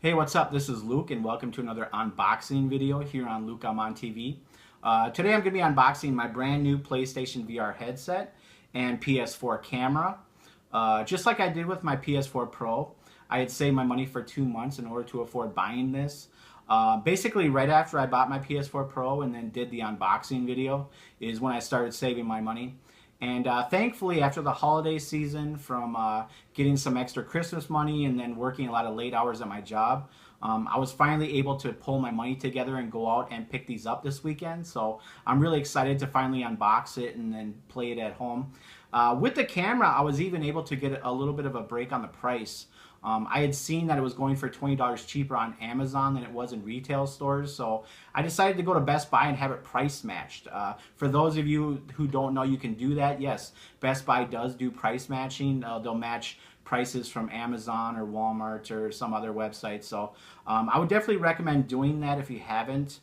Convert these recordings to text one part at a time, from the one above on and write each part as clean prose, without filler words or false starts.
Hey, what's up? This is Luke, and welcome to another unboxing video here on Luke I'm on TV. Today I'm going to be unboxing my brand new PlayStation VR headset and PS4 camera. Just like I did with my PS4 Pro, I had saved my money for 2 months in order to afford buying this. Basically, right after I bought my PS4 Pro and then did the unboxing video is when I started saving my money. And thankfully, after the holiday season, from getting some extra Christmas money and then working a lot of late hours at my job, I was finally able to pull my money together and go out and pick these up this weekend. So I'm really excited to finally unbox it and then play it at home. With the camera, I was even able to get a little bit of a break on the price. I had seen that it was going for $20 cheaper on Amazon than it was in retail stores, so I decided to go to Best Buy and have it price matched. For those of you who don't know, you can do that. Yes, Best Buy does do price matching. They'll match prices from Amazon or Walmart or some other website, so I would definitely recommend doing that if you haven't.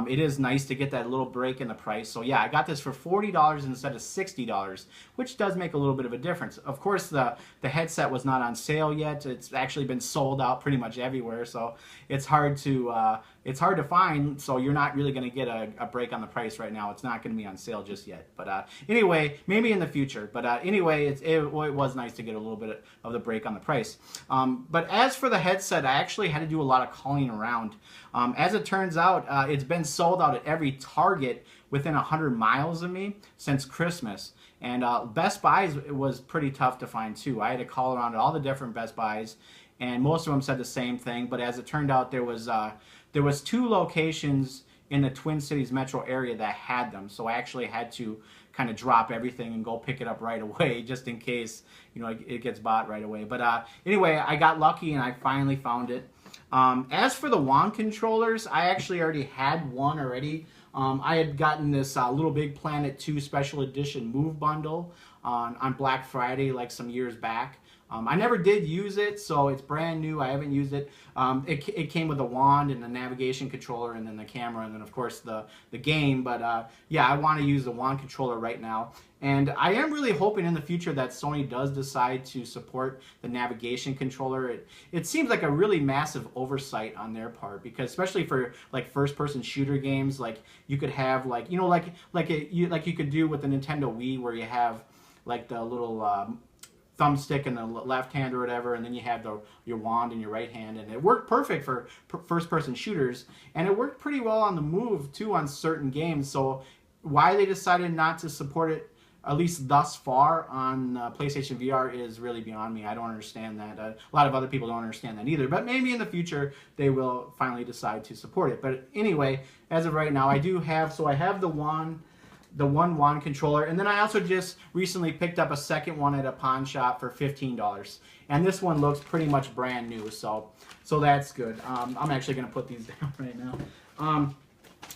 It is nice to get that little break in the price. So yeah, I got this for $40 instead of $60, which does make a little bit of a difference. Of course, the headset was not on sale yet. It's actually been sold out pretty much everywhere, so it's hard to find. So you're not really going to get a break on the price right now. It's not going to be on sale just yet. But anyway, maybe in the future. But anyway, it was nice to get a little bit of the break on the price. But as for the headset, I actually had to do a lot of calling around. As it turns out, it's been sold out at every Target within 100 miles of me since Christmas. And Best Buys was pretty tough to find too. I had to call around at all the different Best Buys, and most of them said the same thing. But as it turned out, there was 2 locations in the Twin Cities metro area that had them. So I actually had to kind of drop everything and go pick it up right away, just in case it gets bought right away. But anyway, I got lucky and I finally found it. As for the wand controllers, I actually already had one already. I had gotten this Little Big Planet 2 Special Edition Move Bundle on Black Friday like some years back. I never did use it, so it's brand new. I haven't used it. It came with a wand and a navigation controller and then the camera and then, of course, the game. But yeah, I want to use the wand controller right now. And I am really hoping in the future that Sony does decide to support the navigation controller. It seems like a really massive oversight on their part, because especially for like first-person shooter games, like you could have like you could do with the Nintendo Wii, where you have like the little thumbstick in the left hand or whatever, and then you have your wand in your right hand, and it worked perfect for first-person shooters, and it worked pretty well on the Move too on certain games. So why they decided not to support it, at least thus far, on PlayStation VR is really beyond me. I don't understand that. A lot of other people don't understand that either, but maybe in the future they will finally decide to support it. But anyway, as of right now, I have the one wand controller, and then I also just recently picked up a second one at a pawn shop for $15, and this one looks pretty much brand new, so that's good. I'm actually going to put these down right now.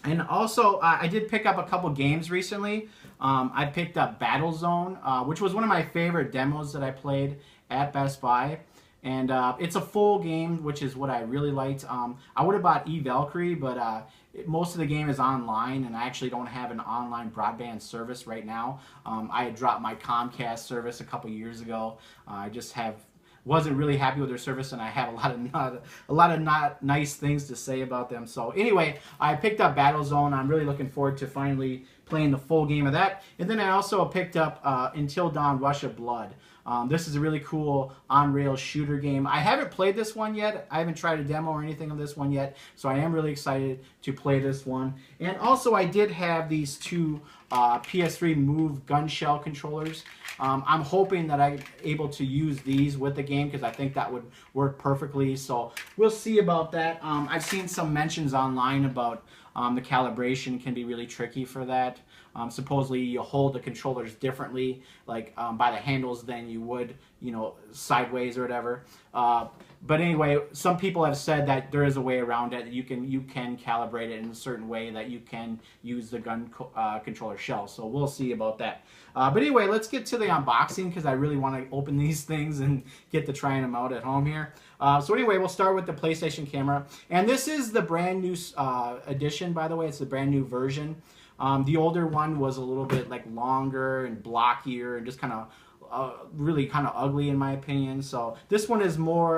And also, I did pick up a couple games recently. I picked up Battlezone, which was one of my favorite demos that I played at Best Buy. And it's a full game, which is what I really liked. I would have bought E-Valkyrie, but most of the game is online, and I actually don't have an online broadband service right now. I had dropped my Comcast service a couple years ago. I just wasn't really happy with their service, and I have a lot of not nice things to say about them. So anyway, I picked up Battlezone. I'm really looking forward to finally playing the full game of that. And then I also picked up Until Dawn Rush of Blood. This is a really cool on-rails shooter game. I haven't played this one yet. I haven't tried a demo or anything of this one yet, so I am really excited to play this one. And also, I did have these 2 PS3 Move gun shell controllers. I'm hoping that I'm able to use these with the game, because I think that would work perfectly. So we'll see about that. I've seen some mentions online about the calibration can be really tricky for that. Supposedly you hold the controllers differently, like by the handles, than you would, sideways or whatever. But anyway, some people have said that there is a way around it. You can calibrate it in a certain way that you can use the gun controller shell. So we'll see about that. But anyway, let's get to the unboxing, because I really want to open these things and get to trying them out at home here. So anyway, we'll start with the PlayStation camera. And this is the brand new edition, by the way. It's the brand new version. The older one was a little bit like longer and blockier and just kind of really kind of ugly in my opinion. So this one is more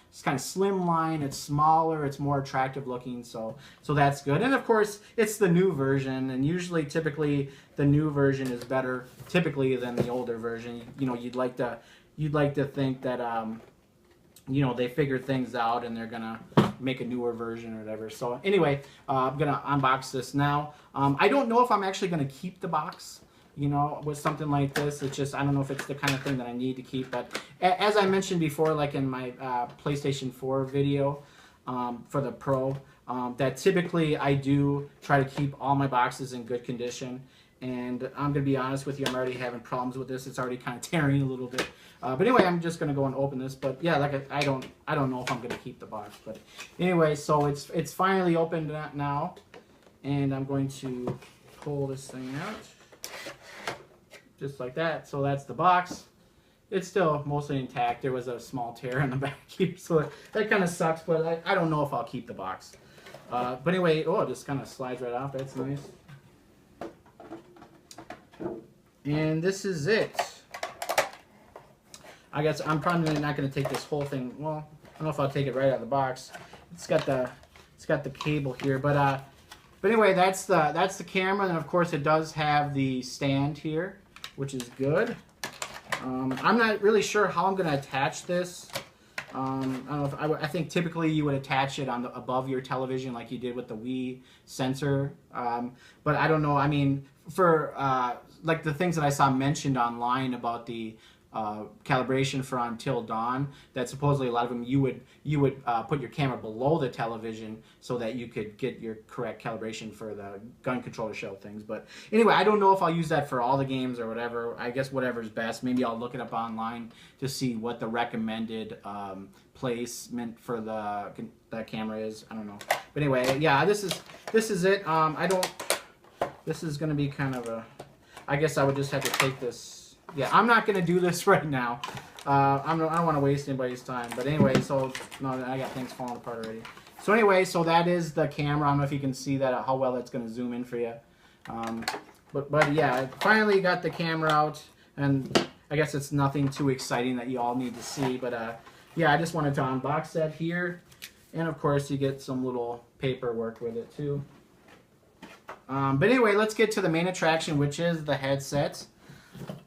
it's kind of slimline. It's smaller. It's more attractive looking. So that's good. And of course, it's the new version. And usually, typically, the new version is better typically than the older version. You know, you'd like to think that you know, they figured things out and they're gonna make a newer version or whatever. So anyway, I'm gonna unbox this now. I don't know if I'm actually gonna keep the box, you know, with something like this. It's just, I don't know if it's the kind of thing that I need to keep. But as I mentioned before, like in my PlayStation 4 video for the Pro, that typically I do try to keep all my boxes in good condition. And I'm going to be honest with you, I'm already having problems with this. It's already kind of tearing a little bit. But anyway, I'm just going to go and open this. But yeah, like I don't know if I'm going to keep the box. But anyway, so it's finally opened now. And I'm going to pull this thing out. Just like that. So that's the box. It's still mostly intact. There was a small tear in the back here. So that kind of sucks. But I don't know if I'll keep the box. But anyway, oh, it just kind of slides right off. That's nice. And this is it. I guess I'm probably not going to take this whole thing. Well, I don't know if I'll take it right out of the box. It's got the cable here, but anyway, that's the camera, and of course it does have the stand here, which is good. I'm not really sure how I'm going to attach this. I don't know if I think typically you would attach it on above your television like you did with the Wii sensor, but I don't know. I mean, for like the things that I saw mentioned online about the calibration for Until Dawn, that supposedly a lot of them you would put your camera below the television so that you could get your correct calibration for the gun controller shell things. But anyway, I don't know if I'll use that for all the games or whatever. I guess whatever's best. Maybe I'll look it up online to see what the recommended placement for the camera is. I don't know. But anyway, yeah, this is it. This is going to be kind of a, I guess I would just have to take this. Yeah, I'm not going to do this right now. I don't want to waste anybody's time. But anyway, so, no, I got things falling apart already. So anyway, so that is the camera. I don't know if you can see that, how well that's going to zoom in for you. But yeah, I finally got the camera out. And I guess it's nothing too exciting that you all need to see. But yeah, I just wanted to unbox that here. And of course, you get some little paperwork with it too. But anyway, let's get to the main attraction, which is the headset.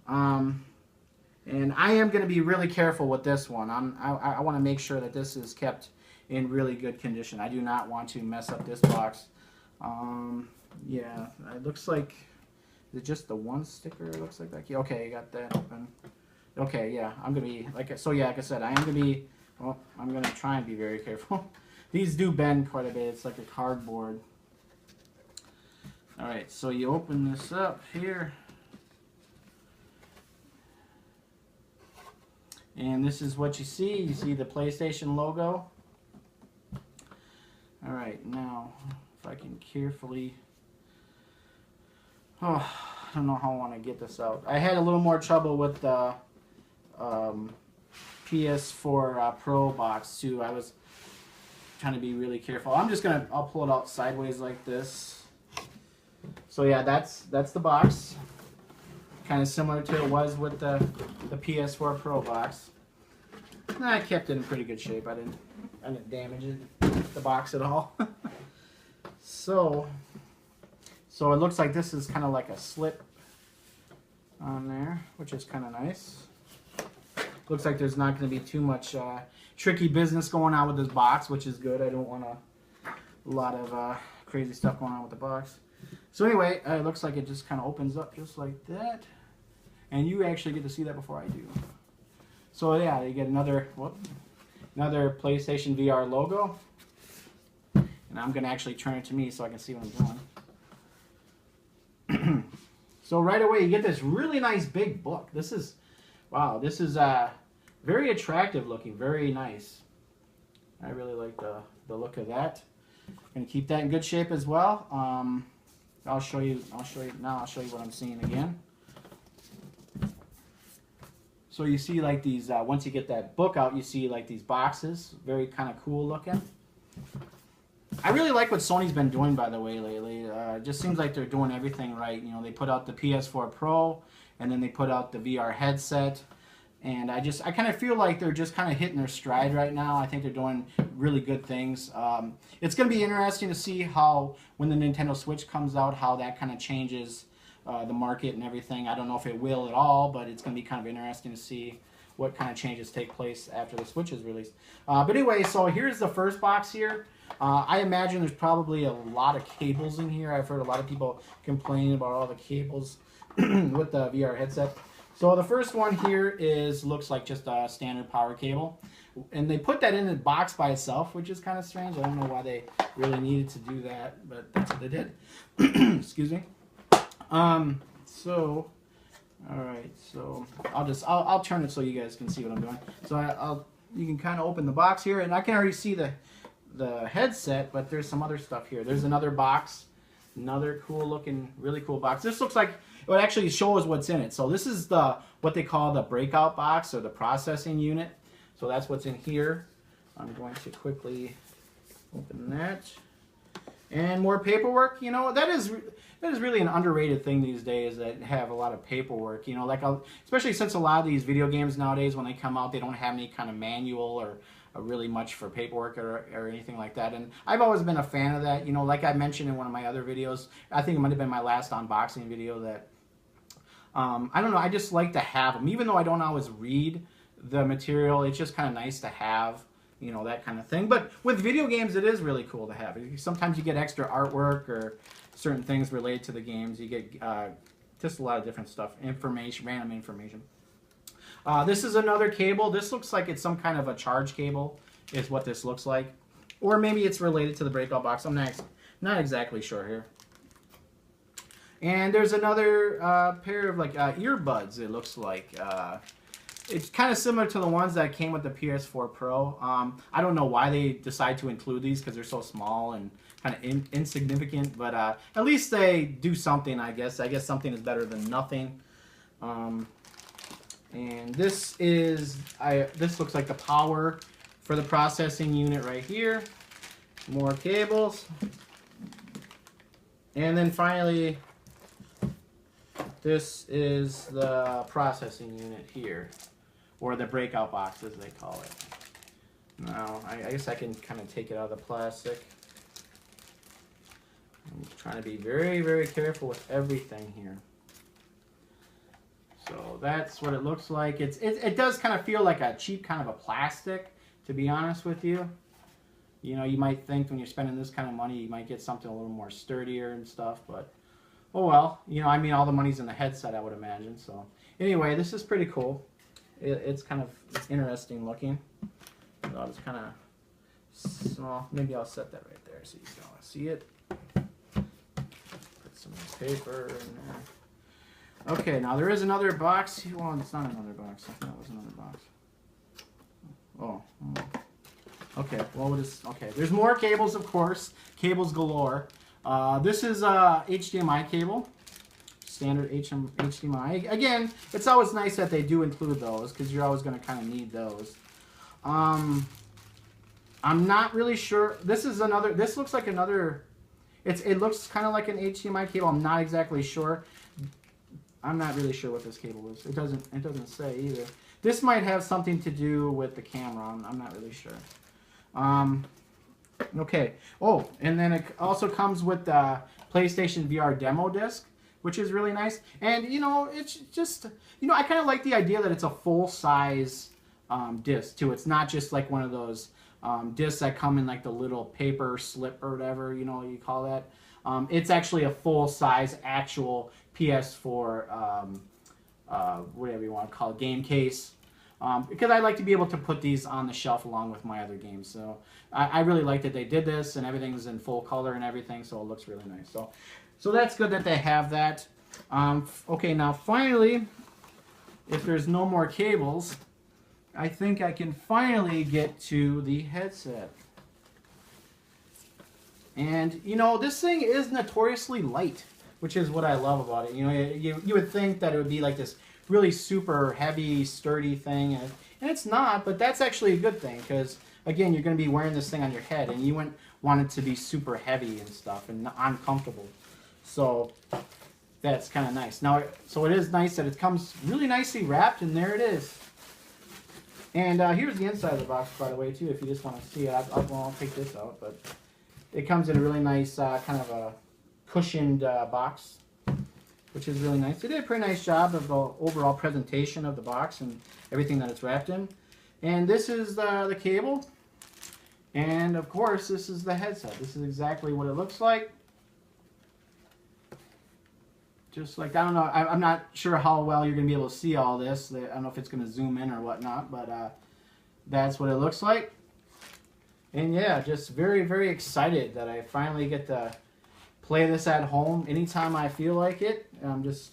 And I am going to be really careful with this one. I want to make sure that this is kept in really good condition. I do not want to mess up this box. Yeah, it looks like, is it just the one sticker? It looks like that. Okay, you got that open. Okay, yeah, I'm going to be, like I said, I am going to be, well, I'm going to try and be very careful. These do bend quite a bit. It's like a cardboard. Alright, so you open this up here. And this is what you see. You see the PlayStation logo. Alright, now, if I can carefully... Oh, I don't know how I want to get this out. I had a little more trouble with the PS4 Pro box, too. I was trying to be really careful. I'll pull it out sideways like this. So yeah, that's the box. Kind of similar to it was with the PS4 Pro box. I kept it in pretty good shape. I didn't damage the box at all. So it looks like this is kind of like a slip on there, which is kind of nice. Looks like there's not going to be too much tricky business going on with this box, which is good. I don't want a lot of crazy stuff going on with the box. So anyway, it looks like it just kind of opens up just like that. And you actually get to see that before I do. So yeah, you get another PlayStation VR logo. And I'm going to actually turn it to me so I can see what I'm doing. So right away, you get this really nice big book. This is, wow, this is very attractive looking, very nice. I really like the look of that. I'm going to keep that in good shape as well. I'll show you what I'm seeing again. So you see like these, once you get that book out, you see like these boxes, very kind of cool looking. I really like what Sony's been doing, by the way, lately. It just seems like they're doing everything right. You know, they put out the PS4 Pro, and then they put out the VR headset. And I kind of feel like they're just kind of hitting their stride right now. I think they're doing really good things. It's going to be interesting to see how, when the Nintendo Switch comes out, how that kind of changes the market and everything. I don't know if it will at all, but it's going to be kind of interesting to see what kind of changes take place after the Switch is released. But anyway, so here's the first box here. I imagine there's probably a lot of cables in here. I've heard a lot of people complaining about all the cables with the VR headset. So the first one here looks like just a standard power cable. And they put that in the box by itself, which is kind of strange. I don't know why they really needed to do that, but that's what they did. Excuse me. So, all right, so I'll turn it so you guys can see what I'm doing. So you can kind of open the box here, and I can already see the headset, but there's some other stuff here. There's another box, another cool looking, really cool box. This looks like it actually shows what's in it. So this is what they call the breakout box or the processing unit. So that's what's in here. I'm going to quickly open that. And more paperwork. You know, that is really an underrated thing these days, that have a lot of paperwork. You know, like especially since a lot of these video games nowadays, when they come out, they don't have any kind of manual or really much for paperwork or anything like that. And I've always been a fan of that. You know, like I mentioned in one of my other videos, I think it might have been my last unboxing video, that I don't know, I just like to have them. Even though I don't always read the material, it's just kind of nice to have, you know, that kind of thing. But with video games, it is really cool to have. Sometimes you get extra artwork or certain things related to the games. You get just a lot of different stuff, information, random information. This is another cable. This looks like it's some kind of a charge cable is what this looks like. Or maybe it's related to the breakout box. I'm not exactly sure here. And there's another pair of like earbuds, it looks like. It's kind of similar to the ones that came with the PS4 Pro. I don't know why they decide to include these, because they're so small and kind of insignificant. But at least they do something, I guess. I guess something is better than nothing. And this looks like the power for the processing unit right here. More cables. And then finally, this is the processing unit here, or the breakout box as they call it. Now, I guess I can kind of take it out of the plastic. I'm trying to be very, very careful with everything here. So that's what it looks like. It does kind of feel like a cheap kind of a plastic, to be honest with you. You know, you might think when you're spending this kind of money, you might get something a little more sturdier and stuff, but oh well. You know, I mean, all the money's in the headset, I would imagine. So anyway, this is pretty cool. It's kind of interesting looking. So I'll just kind of small. Maybe I'll set that right there so you can all see it. Put some paper in there. Okay, now there is another box. Well, it's not another box. I thought it was another box. Oh. Okay, well, okay, there's more cables, of course. Cables galore. This is a HDMI cable. Standard HDMI. Again, it's always nice that they do include those, because you're always going to kind of need those. I'm not really sure. This looks like another, it looks kind of like an HDMI cable. I'm not exactly sure. I'm not really sure what this cable is. It doesn't say either. This might have something to do with the camera. I'm not really sure. Okay. Oh, and then it also comes with the PlayStation VR demo disc, which is really nice. And, you know, it's just, you know, I kind of like the idea that it's a full-size disc, too. It's not just like one of those discs that come in like the little paper slip or whatever, you know, you call that. It's actually a full-size actual PS4, whatever you want to call it, game case. Because I like to be able to put these on the shelf along with my other games. So I really like that they did this, and everything's in full color and everything, so it looks really nice. So that's good that they have that. Okay, now finally, if there's no more cables, I think I can finally get to the headset. And, you know, this thing is notoriously light, which is what I love about it. You know, you would think that it would be like this really super heavy, sturdy thing, and it's not, but that's actually a good thing, because, again, you're going to be wearing this thing on your head, and you wouldn't want it to be super heavy and stuff and uncomfortable. So, that's kind of nice. Now, so it is nice that it comes really nicely wrapped, and there it is. And here's the inside of the box, by the way, too, if you just want to see it. I'll take this out, but it comes in a really nice kind of a cushioned box, which is really nice. They did a pretty nice job of the overall presentation of the box and everything that it's wrapped in. And this is the cable. And, of course, this is the headset. This is exactly what it looks like. Just like, I don't know, I'm not sure how well you're going to be able to see all this. I don't know if it's going to zoom in or whatnot, but that's what it looks like. And yeah, just very, very excited that I finally get to play this at home anytime I feel like it. I'm just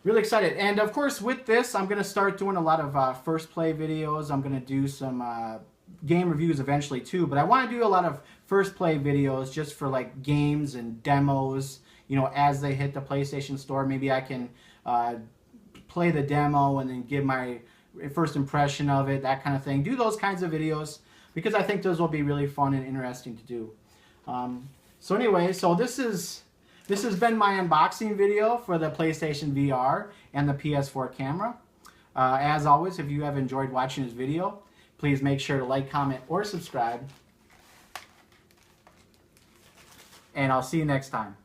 really excited. And of course, with this, I'm going to start doing a lot of first play videos. I'm going to do some game reviews eventually too, but I want to do a lot of first play videos just for like games and demos. You know, as they hit the PlayStation Store, maybe I can play the demo and then give my first impression of it, that kind of thing. Do those kinds of videos because I think those will be really fun and interesting to do. So anyway, so this has been my unboxing video for the PlayStation VR and the PS4 camera. As always, if you have enjoyed watching this video, please make sure to like, comment, or subscribe. And I'll see you next time.